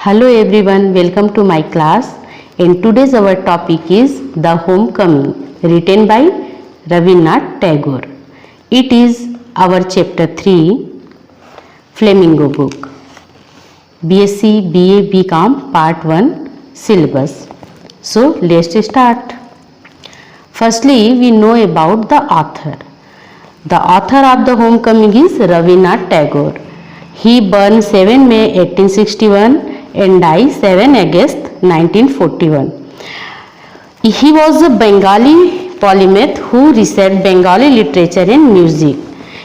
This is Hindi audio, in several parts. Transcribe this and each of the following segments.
Hello everyone, welcome to my class. And today's our topic is The Homecoming, written by Rabindranath Tagore. It is our chapter 3, Flamingo book. BSc BA BCom Part 1 syllabus. So let's start. Firstly, we know about the author. The author of The Homecoming is Rabindranath Tagore. He born 7 May 1861 and died 7 August 1941. He was a Bengali polymath who researched Bengali literature and music.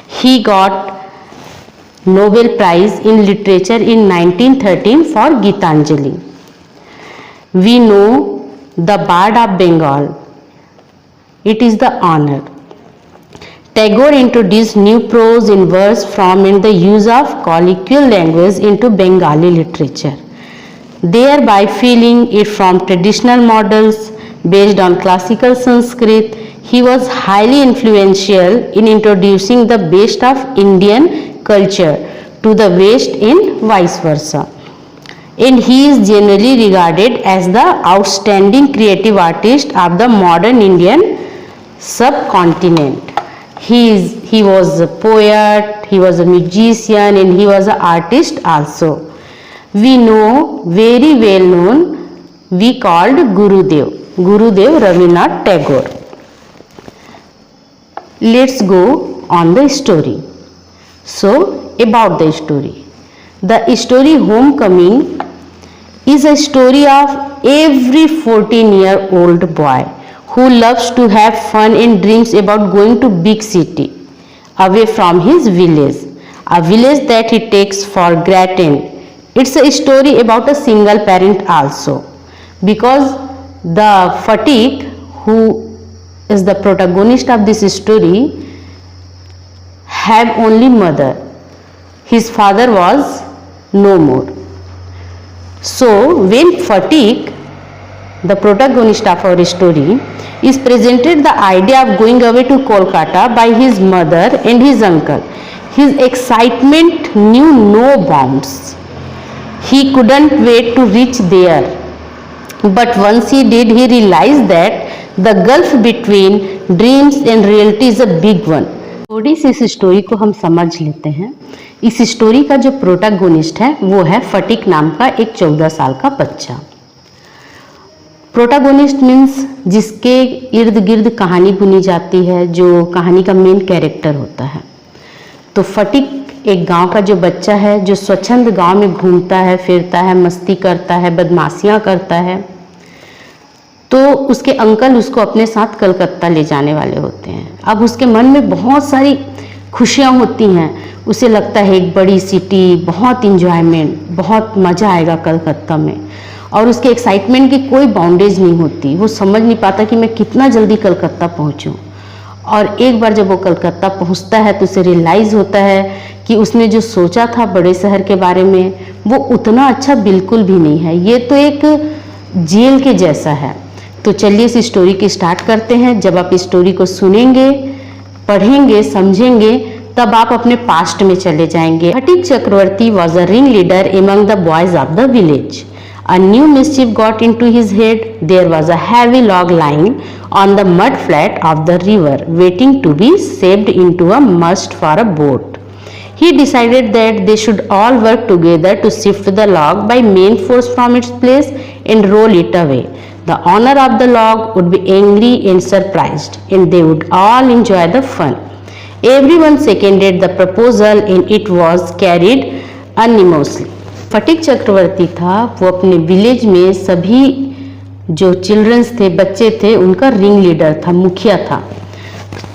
He got Nobel Prize in Literature in 1913 for Gitanjali. We know the Bard of Bengal. It is the honor. Tagore introduced new prose in verse form and the use of colloquial language into Bengali literature, thereby filling it from traditional models based on classical Sanskrit. He was highly influential in introducing the best of Indian culture to the West and vice versa. And he is generally regarded as the outstanding creative artist of the modern Indian subcontinent. He was a poet, he was a musician, and he was an artist also. We know, very well known, we called Gurudev Rabindranath Tagore. Let's go on the story. So, about the story. The story Homecoming is a story of every 14-year-old boy who loves to have fun and dreams about going to big city, away from his village, a village that he takes for granted. It's a story about a single parent also, because the Fatik, who is the protagonist of this story, have only mother. His father was no more. So when Fatik, the protagonist of our story, is presented the idea of going away to Kolkata by his mother and his uncle, his excitement knew no bounds. He couldn't wait to reach there. But once he did, he realized that the gulf between dreams and reality is a big one. थोड़ी सी इस स्टोरी को हम समझ लेते हैं. इस स्टोरी का जो प्रोटैगोनिस्ट है वो है फटिक नाम का एक 14 साल का बच्चा. प्रोटैगोनिस्ट मीन्स जिसके इर्द गिर्द कहानी बुनी जाती है, जो कहानी का मेन कैरेक्टर होता है. तो फटिक एक गांव का जो बच्चा है, जो स्वच्छंद गांव में घूमता है, फिरता है, मस्ती करता है, बदमाशियां करता है. तो उसके अंकल उसको अपने साथ कलकत्ता ले जाने वाले होते हैं. अब उसके मन में बहुत सारी खुशियां होती हैं. उसे लगता है एक बड़ी सिटी, बहुत इंजॉयमेंट, बहुत मज़ा आएगा कलकत्ता में, और उसके एक्साइटमेंट की कोई बाउंडेज नहीं होती. वो समझ नहीं पाता कि मैं कितना जल्दी कलकत्ता पहुंचूं. और एक बार जब वो कलकत्ता पहुंचता है तो उसे रियलाइज़ होता है कि उसने जो सोचा था बड़े शहर के बारे में वो उतना अच्छा बिल्कुल भी नहीं है. ये तो एक जेल के जैसा है. तो चलिए इस स्टोरी की स्टार्ट करते हैं. जब आप इस स्टोरी को सुनेंगे, पढ़ेंगे, समझेंगे, तब आप अपने पास्ट में चले जाएंगे. Phatik Chakravarti was a ring leader among the boys of the village. A new mischief got into his head. There was a heavy log lying on the mud flat of the river, waiting to be shaped into a mast for a boat. He decided that they should all work together to shift the log by main force from its place and roll it away. The owner of the log would be angry and surprised, and they would all enjoy the fun. Everyone seconded the proposal, and it was carried unanimously. फटिक चक्रवर्ती था, वो अपने विलेज में सभी जो चिल्ड्रंस थे, बच्चे थे, उनका रिंग लीडर था, मुखिया था.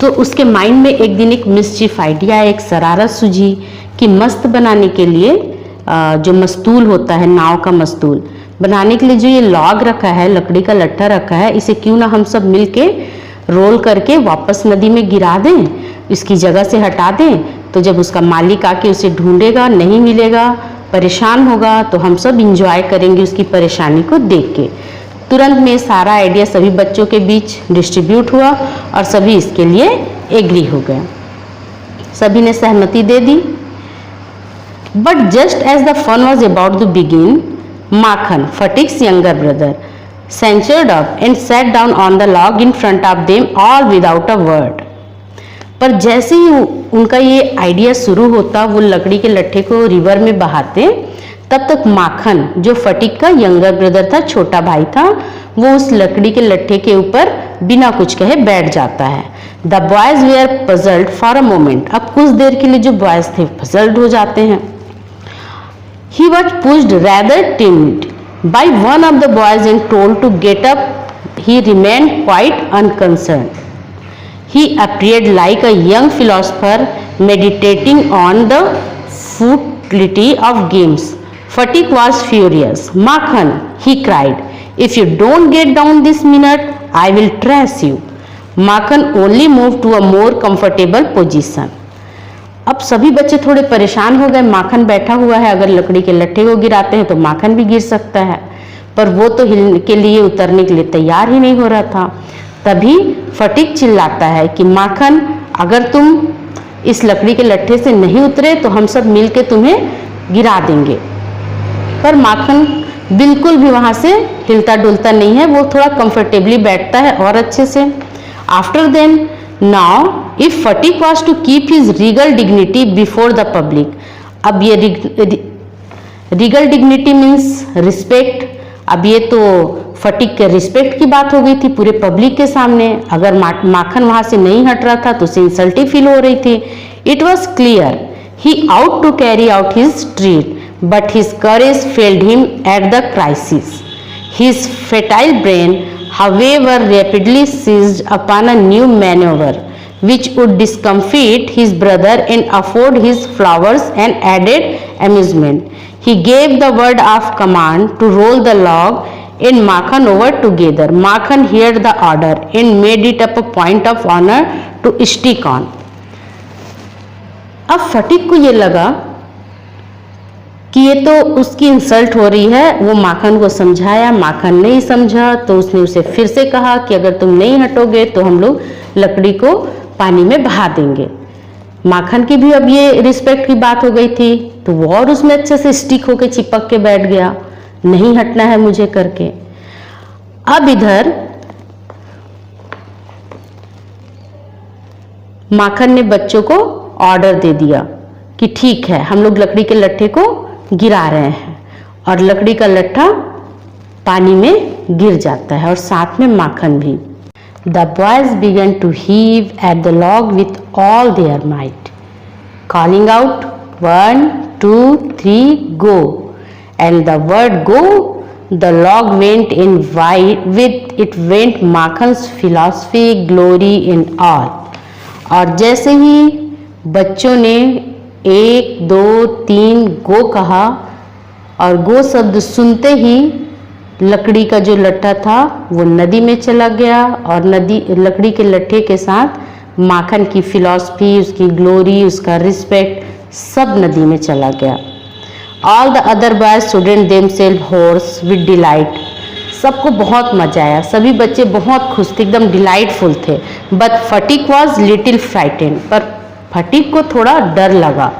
तो उसके माइंड में एक दिन एक मिसचिफ आइडिया, एक शरारत सूझी कि मस्त बनाने के लिए जो मस्तूल होता है, नाव का मस्तूल बनाने के लिए जो ये लॉग रखा है, लकड़ी का लट्ठा रखा है, इसे क्यों ना हम सब मिलके रोल करके वापस नदी में गिरा दें, इसकी जगह से हटा दें. तो जब उसका मालिक आके उसे ढूंढेगा, नहीं मिलेगा, परेशान होगा, तो हम सब इंजॉय करेंगे उसकी परेशानी को देख के. तुरंत में सारा आइडिया सभी बच्चों के बीच डिस्ट्रीब्यूट हुआ और सभी इसके लिए एग्री हो गए. सभी ने सहमति दे दी. But just as the fun was about to begin, Makhan, Fatik's younger brother, sauntered up and sat down on the log in front of them, all without a word. पर जैसे ही उनका ये आइडिया शुरू होता, वो लकड़ी के लट्ठे को रिवर में बहाते, तब तक माखन जो फटीक का यंगर ब्रदर था, छोटा भाई था, वो उस लकड़ी के लट्ठे के ऊपर बिना कुछ कहे बैठ जाता है। The boys were puzzled for a moment, अब कुछ देर के लिए जो बॉयज थे पजल्ड हो जाते हैं। He was pushed rather timid by one of the boys and told to get up, he remained quite unconcern. He appeared like a young philosopher meditating on the futility of games. Fatik was furious. Makhan, he cried, if you don't get down this minute, I will trash you. Makhan only moved to a more comfortable position. अब सभी बच्चे थोड़े परेशान हो गए। माखन बैठा हुआ है, अगर लकड़ी के लट्ठे को गिराते हैं तो माखन भी गिर सकता है, पर वो तो हिलने के लिए, उतरने के लिए तैयार ही नहीं हो रहा था। तभी फटीक चिल्लाता है कि माखन, अगर तुम इस लकड़ी के लट्ठे से नहीं उतरे तो हम सब मिलके तुम्हें गिरा देंगे। पर माखन बिल्कुल भी वहाँ से हिलता डुलता नहीं है, वो थोड़ा कंफर्टेबली बैठता है और अच्छे से। After then now if Phatik was to keep his regal dignity before the public, अब ये रीगल डिग्निटी मीन्स रिस्पेक्ट, अब ये तो फटीक के रिस्पेक्ट की बात हो गई थी पूरे पब्लिक के सामने। अगर माखन वहां से नहीं हट रहा था तो उसे इंसल्टी फील हो रही थी। It was clear he out to carry out his treat, but his courage failed him at the crisis. His fertile brain however rapidly seized upon a new maneuver which would discomfit his brother and afford his flowers an added amusement. He gave the word of command to roll the log and Makhan over together. Makhan heard the order and made it up a point of honor to stick on. अब फटीक को ये लगा कि ये तो उसकी इंसल्ट हो रही है। वो माखन को समझाया, माखन नहीं समझा, तो उसने उसे फिर से कहा कि अगर तुम नहीं हटोगे तो हम लोग लकड़ी को पानी में बहा देंगे। माखन की भी अब ये रिस्पेक्ट की बात हो गई थी, तो वो और उसमें अच्छे से स्टिक होके चिपक के बैठ गया, नहीं हटना है मुझे करके। अब इधर माखन ने बच्चों को ऑर्डर दे दिया कि ठीक है, हम लोग लकड़ी के लट्ठे को गिरा रहे हैं, और लकड़ी का लट्ठा पानी में गिर जाता है और साथ में माखन भी। The boys began to heave at the log with all their might, calling out 1, 2, 3, go, and the word go, the log went in with it went Makhan's philosophy, glory and all. और जैसे ही बच्चों ने 1, 2, 3 गो कहा और गो शब्द सुनते ही लकड़ी का जो लट्ठा था वो नदी में चला गया, और लकड़ी के लट्ठे के साथ माखन की फिलॉसफी, उसकी ग्लोरी, उसका रिस्पेक्ट सब नदी में चला गया। All the other boys student themselves hoarse with delight, सबको बहुत मजा आया, सभी बच्चे बहुत खुश थे, एकदम डिलाइटफुल थे। But Phatik was little frighten, पर फटीक को थोड़ा डर लगा।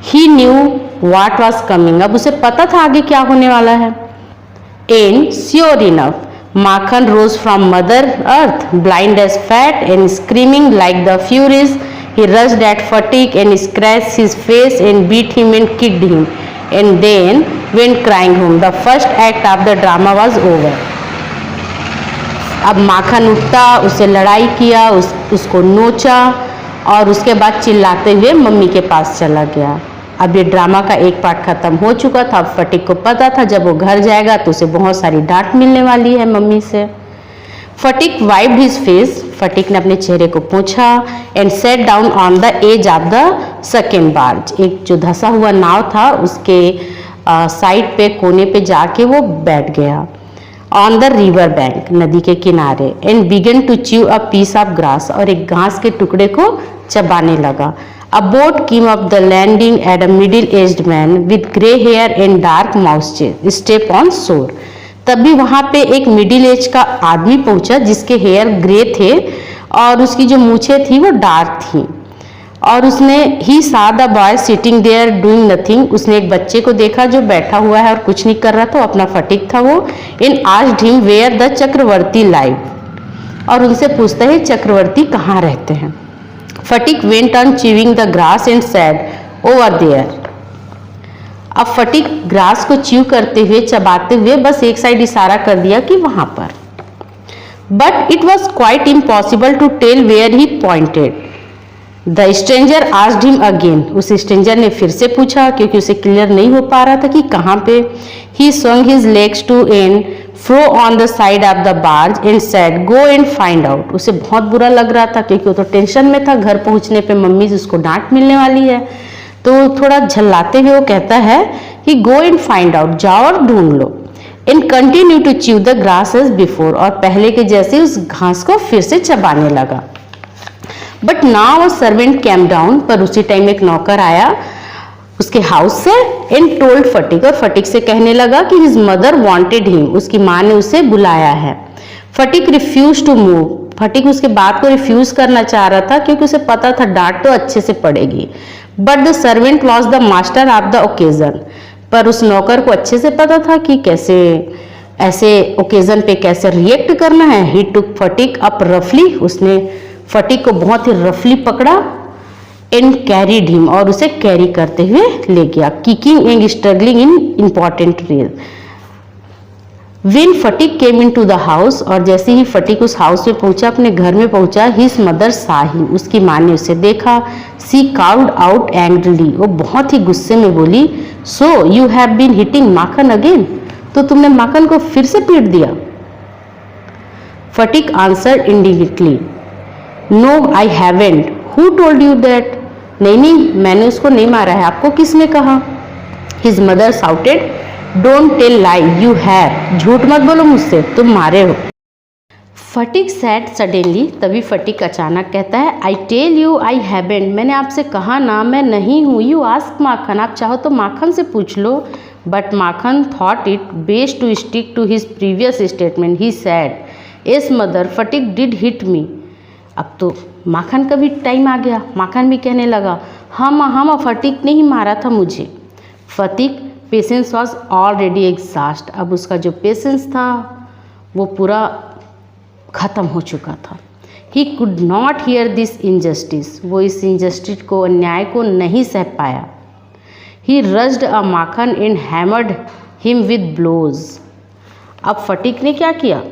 He knew what was coming, अब उसे पता था आगे क्या होने वाला है। And sure enough Makhan rose from mother earth blind as fate and screaming like the furies. He rushed at Fatik and scratched his face and beat him and kicked him, and then went crying home. The first act of the drama was over. अब माखन उठता, उसे लड़ाई किया, उसको नोचा और उसके बाद चिल्लाते हुए मम्मी के पास चला गया। अब ये ड्रामा का एक पार्ट खत्म हो चुका था। अब फटीक को पता था जब वो घर जाएगा तो उसे बहुत सारी डांट मिलने वाली है मम्मी से। Phatik wiped his face, Phatik ने अपने चेहरे को पोंछा and set down on the as of the second barge, एक जो धंसा हुआ नाव था उसके साइड पे, कोने पे जाके वो बैठ गया। ऑन द रिवर बैंक, नदी के किनारे, and began to chew a piece of grass, और एक घास के टुकड़े को चबाने लगा। A boat came up the landing at a middle aged man with grey hair and dark moustache step on shore. तभी वहां पे एक मिडिल एज का आदमी पहुंचा जिसके हेयर ग्रे थे और उसकी जो मूछें थी वो डार्क थी, और उसने he saw the boy sitting there doing nothing, उसने एक बच्चे को देखा जो बैठा हुआ है और कुछ नहीं कर रहा था, अपना फटिक था वो। In asked him where the Chakravarti live, और उनसे पूछता है चक्रवर्ती कहाँ रहते हैं। Phatik went on chewing the grass and said over there. अब फटिक ग्रास को च्यू करते हुए, चबाते हुए बस एक साइड इशारा कर दिया कि वहां पर। But it was quite impossible to tell where he pointed. The stranger asked him again, उस स्ट्रेंजर ने फिर से पूछा क्योंकि उसे क्लियर नहीं हो पा रहा था कि कहाँ पे। ही swung his legs to and fro on the side of the barge and said go and find out। उसे बहुत बुरा लग रहा था क्योंकि वो तो टेंशन में था, घर पहुंचने पे मम्मी से उसको डांट मिलने वाली है। तो थोड़ा झल्लाते हुए वो कहता है कि गो एंड फाइंड आउट, जाओ और ढूंढ लो। And continue to chew the grass as before, और पहले के जैसे उस घास को फिर से चबाने लगा। But now a servant came down, पर उसी टाइम एक नौकर आया उसके हाउस से। एंड टोल्ड फटिक, और फटिक से कहने लगा कि हिज मदर वांटेड हिम, उसकी माँ ने उसे बुलाया है। फटिक रिफ्यूज टू मूव, फटिक उसके बात को रिफ्यूज करना चाह रहा था क्योंकि उसे पता था डांट तो अच्छे से पड़ेगी। But the servant was the master of the occasion, पर उस नौकर को अच्छे से पता था कि कैसे ऐसे ओकेजन पे कैसे रिएक्ट करना है। ही टुक फटिक अप रफली, उसने फटिक को बहुत ही रफली पकड़ा। एंड कैरीड हिम, और उसे कैरी करते हुए ले गया। Kicking and struggling in important rail. When Phatik came into the house, और जैसे ही फटिक उस हाउस में पहुंचा, अपने घर में पहुंचा, हिज मदर सा हिम, उसकी माँ ने उसे देखा। सी काउड आउट एंग्रली, वो बहुत ही गुस्से में बोली so you have been hitting Makhan again, तो तुमने माखन को फिर से पीट दिया। Phatik answered indignantly no I haven't, who told you that, नहीं नहीं मैंने उसको नहीं मारा है, आपको किसने कहा। His mother shouted don't tell lie you have, झूठ मत बोलो मुझसे, तुम मारे हो। फटिक सैड सडनली, तभी फटिक अचानक कहता है I tell you I haven't, मैंने आपसे कहा ना मैं नहीं हूँ। यू आस्क माखन, आप चाहो तो माखन से पूछ लो। But Makhan thought it best to stick to his previous statement. He said yes mother Phatik did hit me. अब तो माखन का भी टाइम आ गया, माखन भी कहने लगा हम फटिक ने ही मारा था मुझे। फटिक पेशेंस वॉज ऑलरेडी एग्जॉस्ट, अब उसका जो पेशेंस था वो पूरा ख़त्म हो चुका था। He could not hear this injustice, वो इस इनजस्टिस को, अन्याय को नहीं सह पाया। He rushed a Makhan and hammered him with blows. अब फटिक ने क्या किया,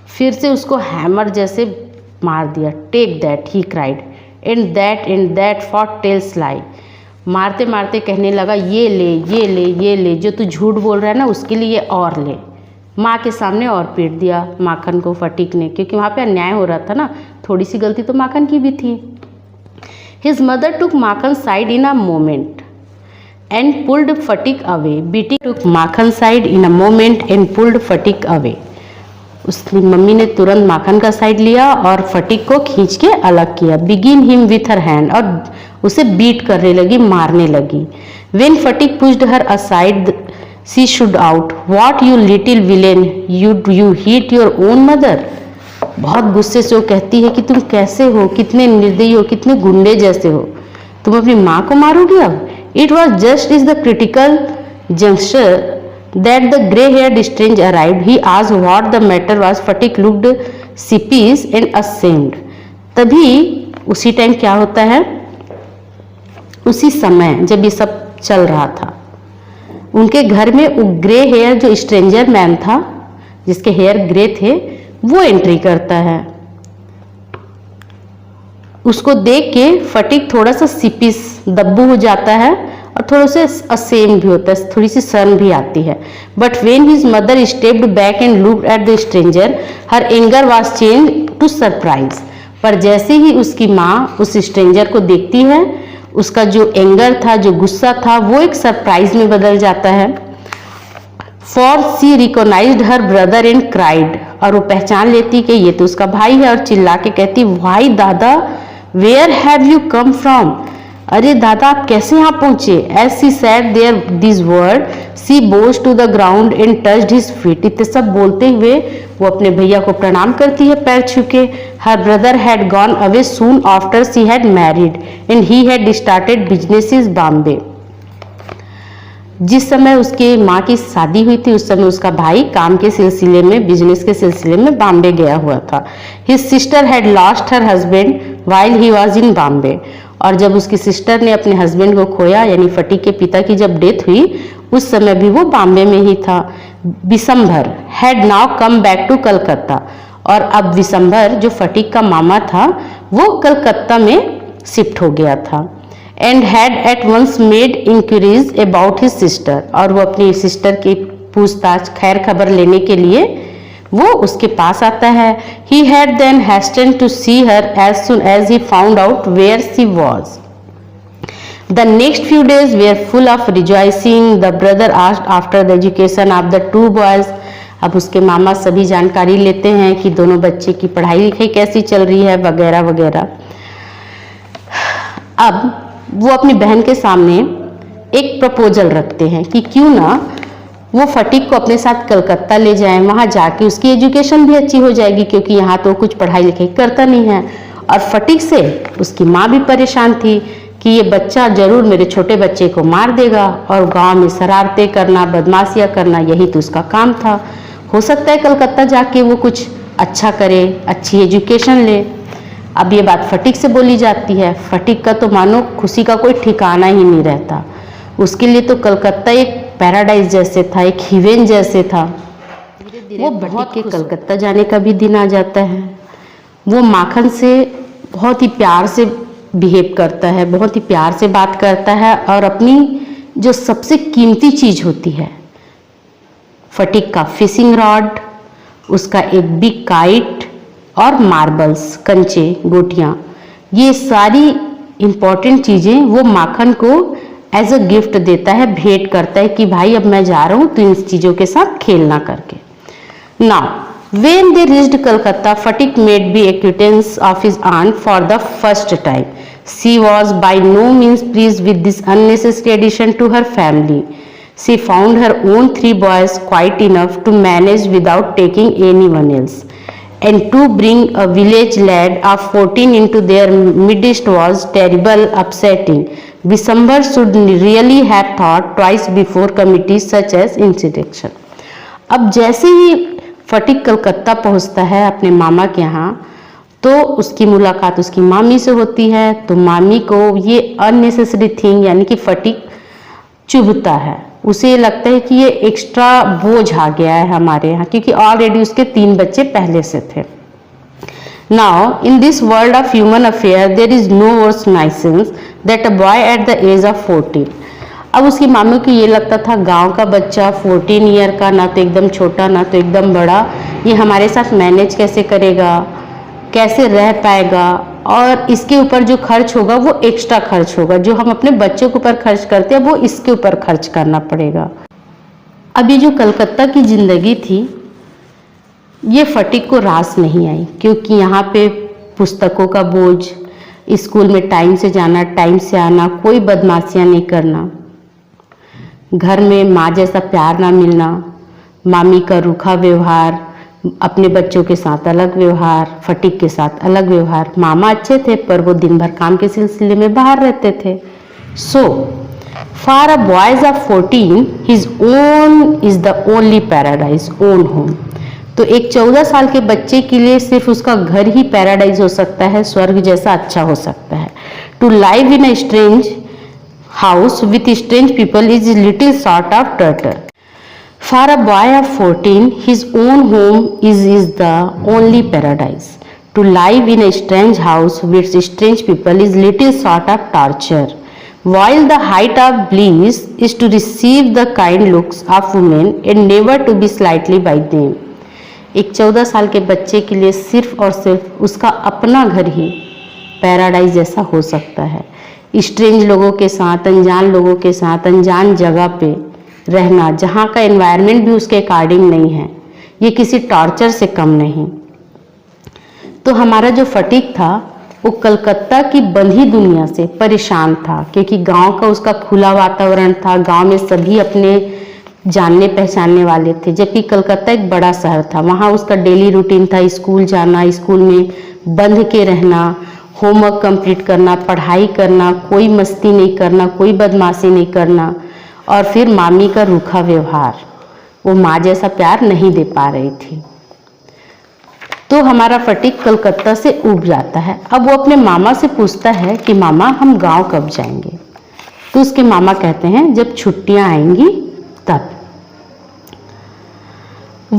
फिर से उसको हैमर जैसे मार दिया। Take that he cried and that for tells lie, मारते मारते कहने लगा ये ले ये ले ये ले, जो तू झूठ बोल रहा है ना उसके लिए और ले। माँ के सामने और पीट दिया माखन को फटिक ने, क्योंकि वहाँ पे अन्याय हो रहा था ना, थोड़ी सी गलती तो माखन की भी थी। His mother took Makhan side in a moment and pulled Phatik away, beating took Makhan side in a moment and pulled Phatik away. उसकी मम्मी ने तुरंत माखन का साइड लिया और फटिक को खींच के अलग किया। Begin him with her hand, और उसे बीट करने लगी, मारने लगी। When Phatik pushed her aside she shouted out what you little villain you hit your own mother. बहुत गुस्से से वो कहती है कि तुम कैसे हो, कितने निर्दयी हो, कितने गुंडे जैसे हो, तुम अपनी माँ को मारोगे अब। It was just is the critical junction that the grey-haired stranger arrived. He asked what the matter was. Fatick looked sheepish and ashamed. तभी उसी टाइम क्या होता है, उसी समय जब ये सब चल रहा था, उनके घर में वो ग्रे हेयर जो स्ट्रेंजर मैन था जिसके हेयर ग्रे थे वो एंट्री करता है। उसको देख के फटिक थोड़ा सा सिपिस दब्बू हो जाता है और थोड़ा से असेम भी होता है, थोड़ी सी शर्म भी आती है। But when his mother stepped back and looked at the stranger her anger was change to surprise. पर जैसे ही उसकी माँ उस स्ट्रेंजर को देखती है, उसका जो एंगर था, जो गुस्सा था, वो एक सरप्राइज में बदल जाता है। For she recognised her brother and cried, और वो पहचान लेती कि ये तो उसका भाई है, और चिल्ला के कहती why dada where have you come from. अरे दादा आप कैसे यहाँ पहुंचे? As she said there this word she bows to the ground and touched his feet. इतने सब बोलते हुए वो अपने भैया को प्रणाम करती है पैर छू के। Her brother had gone away soon after she had married and he had started businesses Bombay. जिस समय उसके माँ की शादी हुई थी उस समय उसका भाई काम के सिलसिले में, बिजनेस के सिलसिले में बॉम्बे गया हुआ था। His sister had lost her husband while he was in Bombay. और जब उसकी सिस्टर ने अपने हस्बैंड को खोया, यानी फटीक के पिता की जब डेथ हुई उस समय भी वो बॉम्बे में ही था। Vishambhar had now come back to Calcutta. और अब विशंभर जो फटीक का मामा था वो कलकत्ता में शिफ्ट हो गया था। And had at once made inquiries about his sister. और वो अपनी सिस्टर की पूछताछ खैर खबर लेने के लिए वो उसके पास आता है। He had then hastened to see her as soon as he found out where she was. The next few days were full of rejoicing. The brother asked after the education of the two boys. अब उसके मामा सभी जानकारी लेते हैं कि दोनों बच्चे की पढ़ाई लिखाई कैसी चल रही है वगैरह वगैरह। अब वो अपनी बहन के सामने एक प्रपोजल रखते हैं कि क्यों ना वो फटीक को अपने साथ कलकत्ता ले जाएं, वहाँ जाके उसकी एजुकेशन भी अच्छी हो जाएगी क्योंकि यहाँ तो कुछ पढ़ाई लिखाई करता नहीं है। और फटीक से उसकी माँ भी परेशान थी कि ये बच्चा जरूर मेरे छोटे बच्चे को मार देगा और गांव में शरारतें करना, बदमाशियाँ करना, यही तो उसका काम था। हो सकता है कलकत्ता जाके वो कुछ अच्छा करे, अच्छी एजुकेशन ले। अब ये बात फटीक से बोली जाती है। फटीक का तो मानो खुशी का कोई ठिकाना ही नहीं रहता। उसके लिए तो कलकत्ता एक पैराडाइज जैसे था, एक हिवेन जैसे था। वो बहुत के कलकत्ता जाने का भी दिन आ जाता है। वो माखन से बहुत ही प्यार से बिहेव करता है, बहुत ही प्यार से बात करता है और अपनी जो सबसे कीमती चीज होती है, फटीक का फिशिंग रॉड, उसका एक बिग काइट और मार्बल्स, कंचे, गोटियां, ये सारी इंपॉर्टेंट चीजें वो माखन को एज अ गिफ्ट देता है, भेंट करता है कि भाई अब मैं जा रहा हूं तो इन चीजों के साथ खेलना करके। Now when they reached Calcutta, Phatik made be acquaintance of his aunt for the first time. She was by no means please with this unnecessary addition to her family. She found her own 3 boys quite enough to manage without taking anyone else. And to bring a village lad of 14 into their midst was terrible upsetting. Vishambhar should really have thought twice before committing such as insurrection. अब जैसे ही फटीक कलकत्ता पहुंचता है अपने मामा के यहाँ, तो उसकी मुलाकात उसकी मामी से होती है। तो मामी को ये अननेसेसरी थिंग यानी कि फटीक चुभता है। उसे लगता है कि ये एक्स्ट्रा बोझ आ गया है हमारे यहाँ, क्योंकि ऑलरेडी उसके 3 बच्चे पहले से थे। Now in this world of human affair there is no worse nuisance that a boy at the as of 14। अब उसकी मामी को ये लगता था गांव का बच्चा 14 ईयर का, ना तो एकदम छोटा ना तो एकदम बड़ा, ये हमारे साथ मैनेज कैसे करेगा, कैसे रह पाएगा, और इसके ऊपर जो खर्च होगा वो एक्स्ट्रा खर्च होगा, जो हम अपने बच्चों के ऊपर खर्च करते हैं वो इसके ऊपर खर्च करना पड़ेगा। अब ये जो कलकत्ता की जिंदगी थी ये फटीक को रास नहीं आई, क्योंकि यहाँ पे पुस्तकों का बोझ, स्कूल में टाइम से जाना, टाइम से आना, कोई बदमाशियाँ नहीं करना, घर में माँ जैसा प्यार ना मिलना, मामी का रूखा व्यवहार, अपने बच्चों के साथ अलग व्यवहार, फटीक के साथ अलग व्यवहार। मामा अच्छे थे पर वो दिन भर काम के सिलसिले में बाहर रहते थे। So for a boys of 14 his own is the only paradise, own home. तो एक 14 साल के बच्चे के लिए सिर्फ उसका घर ही पैराडाइज हो सकता है, स्वर्ग जैसा अच्छा हो सकता है। To live in a strange house with strange people is little sort of torture. For a boy of 14, his own home is the only paradise. To live in a strange house with strange people is little sort of torture. While the height of bliss is to receive the kind looks of women and never to be slightly by them. एक 14 साल के बच्चे के लिए सिर्फ और सिर्फ उसका अपना घर ही पैराडाइज जैसा हो सकता है। स्ट्रेंज लोगों के साथ, अनजान लोगों के साथ, अनजान जगह पे रहना, जहाँ का एनवायरनमेंट भी उसके अकॉर्डिंग नहीं है, ये किसी टॉर्चर से कम नहीं। तो हमारा जो फटीक था वो कलकत्ता की बंधी दुनिया से परेशान था, क्योंकि गांव का उसका खुला वातावरण था, गांव में सभी अपने जानने पहचानने वाले थे, जबकि कलकत्ता एक बड़ा शहर था। वहाँ उसका डेली रूटीन था स्कूल जाना, स्कूल में बंध के रहना, होमवर्क कंप्लीट करना, पढ़ाई करना, कोई मस्ती नहीं करना, कोई बदमाशी नहीं करना, और फिर मामी का रूखा व्यवहार, वो माँ जैसा प्यार नहीं दे पा रही थी। तो हमारा फटीक कलकत्ता से ऊब जाता है। अब वो अपने मामा से पूछता है कि मामा हम गांव कब जाएंगे। तो उसके मामा कहते हैं जब छुट्टियां आएंगी तब।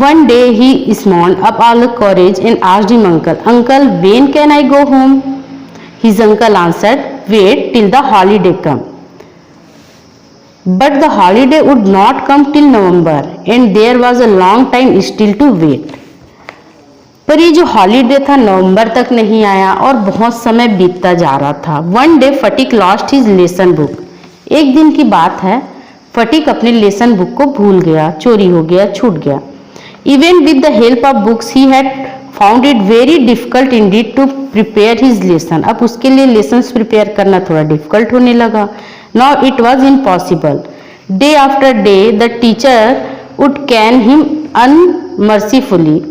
One day he summoned up all the courage and asked him, Uncle, when can I go home? His uncle answered, wait till the holiday come. But the holiday would not come till November and there was a long time still to wait. पर ये जो हॉलीडे था नवंबर तक नहीं आया और बहुत समय बीतता जा रहा था। One day fatigue lost his lesson book. एक दिन की बात है, फटीक अपने लेसन बुक को भूल गया, चोरी हो गया, छूट गया। Even with the help of books he had found it very difficult indeed to prepare his lesson. अब उसके लिए लेसन्स प्रिपेयर करना थोड़ा डिफिकल्ट होने लगा। Now it was impossible. Day after day the teacher would cane him unmercifully.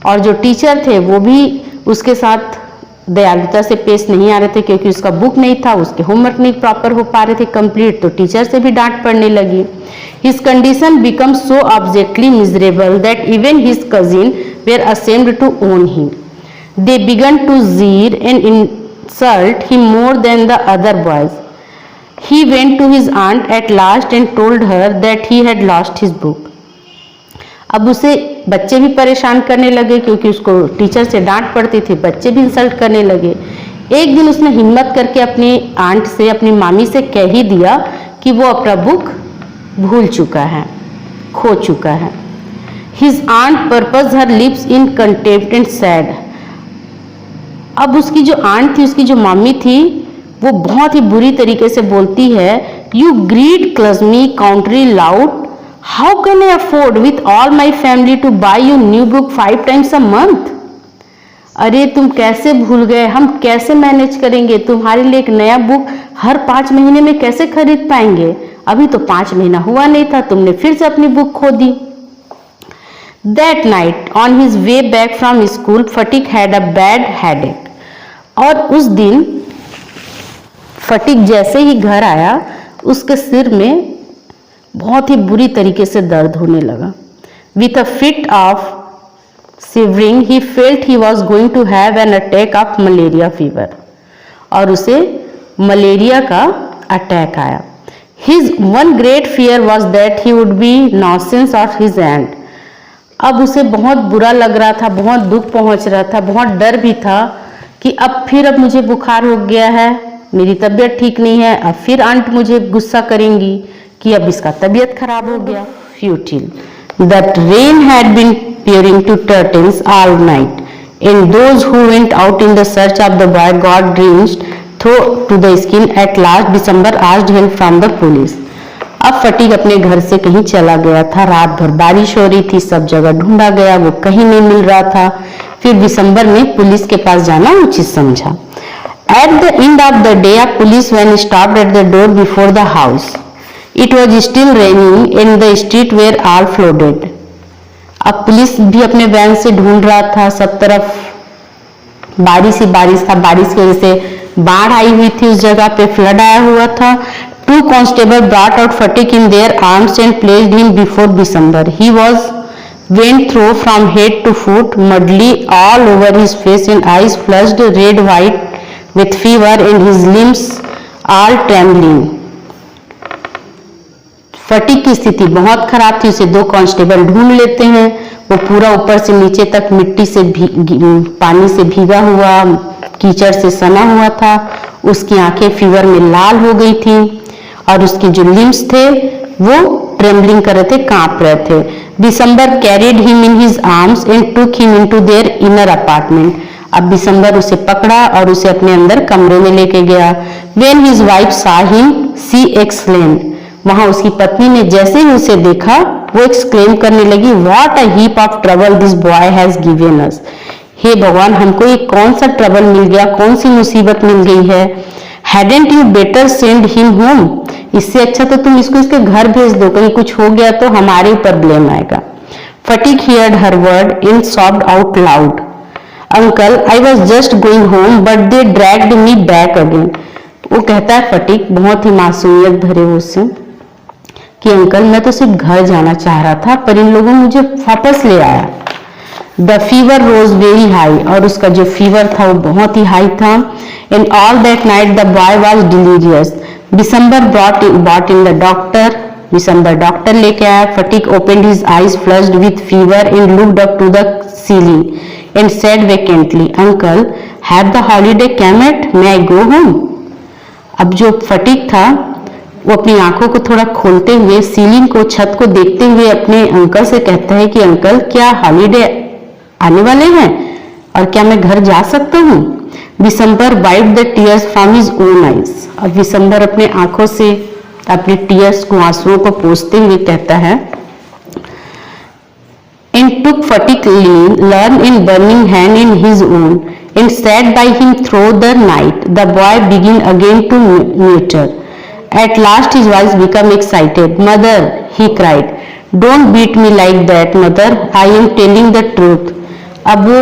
और जो टीचर थे वो भी उसके साथ दयालुता से पेश नहीं आ रहे थे, क्योंकि उसका बुक नहीं था, उसके होमवर्क नहीं प्रॉपर हो पा रहे थे कंप्लीट, तो टीचर से भी डांट पड़ने लगी। His condition become so abjectly miserable that even his cousin were ashamed to own him. They began to jeer and insult him more than the other boys. He went to his aunt at last and told her that he had lost his book. अब उसे बच्चे भी परेशान करने लगे, क्योंकि उसको टीचर से डांट पड़ती थी, बच्चे भी इंसल्ट करने लगे। एक दिन उसने हिम्मत करके अपनी आंट से, अपनी मामी से कह ही दिया कि वो अपना बुक भूल चुका है, खो चुका है। His aunt pursed her lips in contempt and said. अब उसकी जो आंट थी, उसकी जो मामी थी, वो बहुत ही बुरी तरीके से बोलती है, you great clumsy country lout, how can I afford with all my family to buy you new book 5 times a month? अरे तुम कैसे भूल गए, हम कैसे मैनेज करेंगे, तुम्हारे लिए एक नया बुक हर 5 महीने में कैसे खरीद पाएंगे? अभी तो 5 महीना हुआ नहीं था, तुमने फिर से अपनी बुक खो दी। That night on his way back from school, fatigue had a bad headache. और उस दिन फटीक जैसे ही घर आया, उसके सिर में बहुत ही बुरी तरीके से दर्द होने लगा। With a fit of shivering, he felt he was going to have an attack of malaria fever. और उसे मलेरिया का अटैक आया। His one great fear was that he would be nauseous of his hand. अब उसे बहुत बुरा लग रहा था, बहुत दुख पहुंच रहा था, बहुत डर भी था कि अब मुझे बुखार हो गया है, मेरी तबीयत ठीक नहीं है, अब फिर आंट मुझे गुस्सा करेंगी कि अब इसका तबीयत खराब हो गया। Futile. That rain had been peering to curtains all night, and those who went out in the search of the boy got drenched through to the skin. At last, December asked help from the police. अब फटीक अपने घर से कहीं चला गया था, रात भर बारिश हो रही थी, सब जगह ढूंढा गया, वो कहीं नहीं मिल रहा था। फिर दिसंबर में पुलिस के पास जाना उचित समझा। At the end of the day, a police van stopped at the door before the house. It was still raining and the street were all flooded. अब पुलिस भी अपने वैन से ढूंढ रहा था, सब तरफ बारिश ही बारिश था, बारिश की वजह से बाढ़ आई हुई थी, उस जगह पे फ्लड आया हुआ था। 2 constables brought out Fatik in their arms and placed him before December. He was went through from head to foot, muddy all over his face and eyes flushed red white with fever and his limbs all trembling. Fatigue की स्थिति बहुत खराब थी, उसे 2 कांस्टेबल ढूंढ लेते हैं। वो पूरा ऊपर से नीचे तक मिट्टी से पानी से भीगा हुआ, कीचड़ से सना हुआ था। उसकी आंखें फीवर में लाल हो गई थी और उसके जो लिम्स थे वो ट्रेम्बलिंग कर रहे थे, कांप रहे थे। दिसंबर carried him in his arms and took him into their inner apartment. अब दिसंबर उसे पकड़ा और उसे अपने अंदर कमरे में लेके गया। When his wife saw him she exclaimed. वहां उसकी पत्नी ने जैसे ही उसे देखा वो एक्सक्लेम करने लगी, what a heap of trouble this boy has given us. हे भगवान, हमको ये कौन सा ट्रबल मिल गया, कौन सी मुसीबत मिल गई है। Hadn't you better send him home? इससे अच्छा तो तुम इसको इसके घर भेज दो, कहीं कुछ हो गया तो हमारे ऊपर ब्लेम आएगा। Fatick heard her word and sobbed out loud. Uncle, I was just going home, but they dragged me back again. वो कहता है फटीक बहुत ही मासूमियत भरे उससे कि अंकल, मैं तो सिर्फ घर जाना चाह रहा था, पर इन लोगों ने मुझे वापस ले आया। The fever rose very high, और उसका जो फीवर था वो बहुत ही हाई था। And all that night the boy was delirious. दिसंबर brought in the doctor. दिसंबर डॉक्टर लेके आया। Phatik opened his eyes flushed with fever and looked up to the ceiling and said vacantly, Uncle, have the holiday come yet? May I go home? अब जो फटीक था वो अपनी आंखों को थोड़ा खोलते हुए सीलिंग को, छत को देखते हुए अपने अंकल से कहता है कि अंकल, क्या हॉलीडे आने वाले हैं और क्या मैं घर जा सकता हूँ? दिसंबर wiped the tears from his own eyes. अब दिसंबर अपने आंखों से अपने टीयर्स को, आंसुओं को पोंछते हुए कहता है, and took Fatick learn in burning hand in his own and sat by him through the night. The boy began again to mutter. At last his voice became excited. Mother, he cried, don't beat me like that, mother. I am telling the truth. अब वो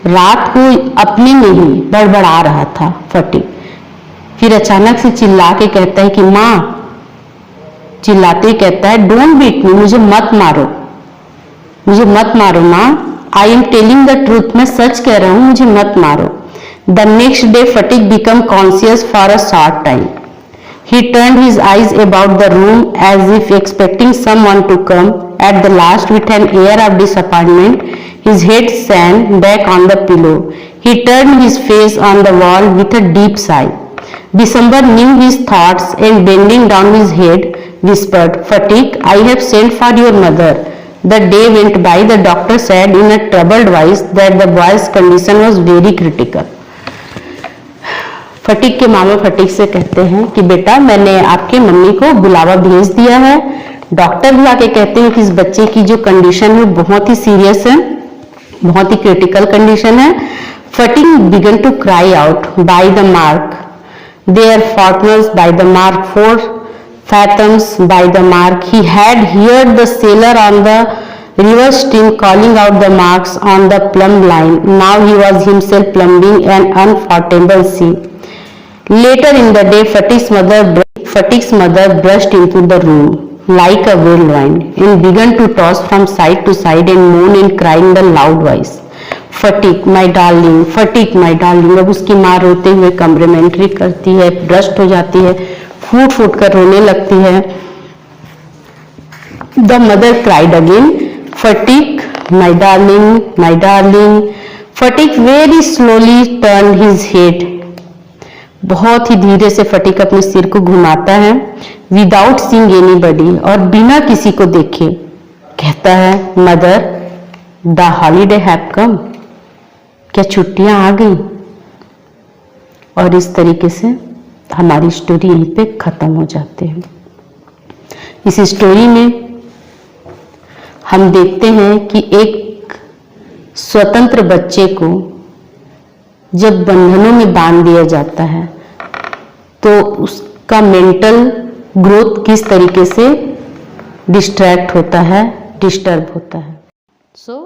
रात को अपने में ही बड़बड़ा रहा था फटीक। फिर अचानक से चिल्ला के कहता है कि माँ, चिल्लाते ही कहता है, डोंट बीट मी, मुझे मत मारो, मुझे मत मारो माँ। I am telling the truth, मैं सच कह रहा हूँ, मुझे मत मारो। The next day fatigue become conscious for a short time. He turned his eyes about the room as if expecting someone to come. At the last, with an air of disappointment, his head sank back on the pillow. He turned his face on the wall with a deep sigh. December knew his thoughts and bending down his head, whispered, "Fatick, I have sent for your mother." The day went by. The doctor said in a troubled voice that the boy's condition was very critical. Fatigue के मामा फटीक से कहते हैं कि बेटा, मैंने आपके मम्मी को बुलावा भेज दिया है। डॉक्टर भी आके कहते हैं कि इस बच्चे की जो कंडीशन है बहुत ही सीरियस है, बहुत ही क्रिटिकल कंडीशन है। Phatik began to cry out, by the mark three fathoms, by the mark 4 fathoms, by the mark. He had heard the sailor on the river stream calling out the marks on the plumb line. Now he was himself plumbing an unfordable sea. Later in the day, Fatick's mother burst into the room like a whirlwind and began to toss from side to side and moan and cry in the loud voice. Fatick, my darling, Fatick, my darling. अब उसकी माँ रोते हुए कमरे में एंट्री करती है, ब्रस्ट हो जाती है, फूट फूट कर रोने लगती है। The mother cried again, Fatick, my darling, my darling. Fatick very slowly turned his head. बहुत ही धीरे से फटीक अपने सिर को घुमाता है, विदाउट सीइंग एनीबॉडी, और बिना किसी को देखे कहता है, mother, the holiday have come, क्या छुट्टियां आ गई? और इस तरीके से हमारी स्टोरी यहीं पे खत्म हो जाती है। इस स्टोरी में हम देखते हैं कि एक स्वतंत्र बच्चे को जब बंधनों में बांध दिया जाता है तो उसका मेंटल ग्रोथ किस तरीके से डिस्ट्रैक्ट होता है, डिस्टर्ब होता है। सो